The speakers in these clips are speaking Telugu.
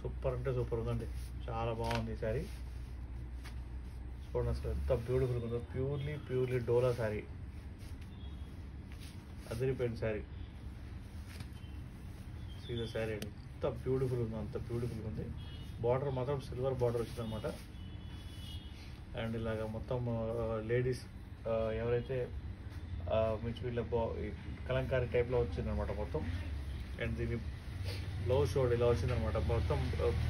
సూపర్ అంటే సూపర్ ఉందండి, చాలా బాగుంది ఈ శారీ. చూడండి అసలు ఎంత బ్యూటిఫుల్గా ఉందో, ప్యూర్లీ డోలా శారీ, అదిరిపోయిన శారీ. సీదా శారీ అండి, ఎంత బ్యూటిఫుల్ ఉందో అంత బ్యూటిఫుల్గా ఉంది. బార్డర్ మాత్రం సిల్వర్ బార్డర్ వచ్చిందనమాట. అండ్ ఇలాగ మొత్తం లేడీస్ ఎవరైతే మీకు వీళ్ళ కలంకారీ టైప్లో వచ్చిందనమాట మొత్తం. అండ్ దీని బ్లౌజ్ షోడ్ ఇలా వచ్చిందనమాట, మొత్తం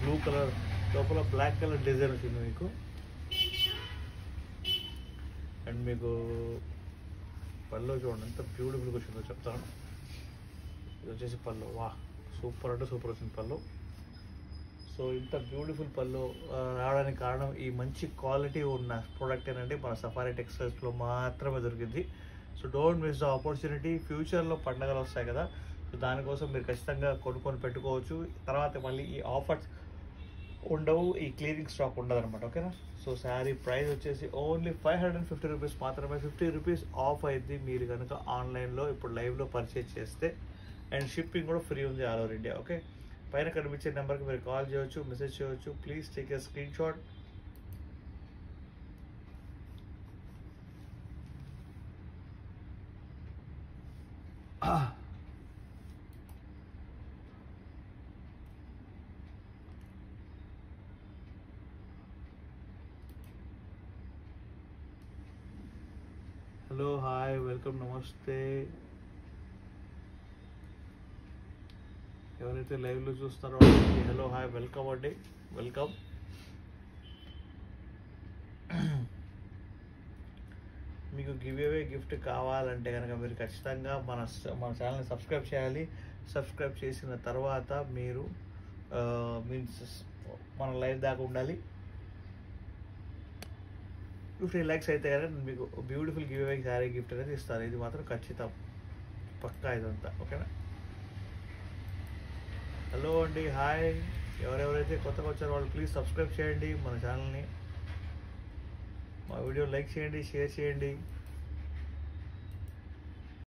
బ్లూ కలర్ లోపల బ్లాక్ కలర్ డిజైన్ వచ్చింది మీకు. అండ్ మీకు పళ్ళు చూడండి ఎంత బ్యూటిఫుల్గా వచ్చిందో చెప్తాను. ఇది వచ్చేసి పళ్ళు, వా సూపర్ అంటే సూపర్ వచ్చింది పళ్ళు. సో ఇంత బ్యూటిఫుల్ పళ్ళు రావడానికి కారణం ఈ మంచి క్వాలిటీ ఉన్న ప్రోడక్ట్ ఏంటంటే మన సఫారీ టెక్స్టైల్స్లో మాత్రమే దొరికింది. So don't miss the opportunity. ఫ్యూచర్లో పండగలు వస్తాయి కదా, సో దానికోసం మీరు ఖచ్చితంగా కొనుక్కొని పెట్టుకోవచ్చు. తర్వాత మళ్ళీ ఈ ఆఫర్స్ ఉండవు, ఈ క్లియరింగ్ స్టాక్ ఉండదు అనమాట. ఓకేనా. సో శారీ ప్రైస్ వచ్చేసి ఓన్లీ 550 రూపీస్ మాత్రమే. 50 రూపీస్ ఆఫ్ అయింది మీరు కనుక ఆన్లైన్లో ఇప్పుడు లైవ్లో పర్చేజ్ చేస్తే. అండ్ షిప్పింగ్ కూడా ఫ్రీ ఉంది ఆల్ ఓవర్ ఇండియా. ఓకే, పైన కనిపించే నెంబర్కి మీరు కాల్ చేయవచ్చు, మెసేజ్ చేయవచ్చు. Please take a screen shot. Hello, hi, welcome, నమస్తే. ఎవరైతే లైవ్లో చూస్తారో హలో, హాయ్, వెల్కమ్ అండి, వెల్కమ్. మీకు గివ్ అవే గిఫ్ట్ కావాలంటే కనుక మీరు ఖచ్చితంగా మన ఛానల్ని సబ్స్క్రైబ్ చేయాలి. సబ్స్క్రైబ్ చేసిన తర్వాత మీరు మీన్స్ మన లైవ్ దాకా ఉండాలి. 50 లైక్స్ అయితే కనుక మీకు beautiful give away sari gift అనేది ఇస్తారు. ఇది మాత్రం ఖచ్చితం, పక్కా ఇదంతా. ఓకేనా. హలో అండి, హాయ్. ఎవరెవరైతే కొత్తగా వచ్చారో వాళ్ళు ప్లీజ్ సబ్స్క్రైబ్ చేయండి మన ఛానల్ని. మా వీడియో లైక్ చేయండి, షేర్ చేయండి.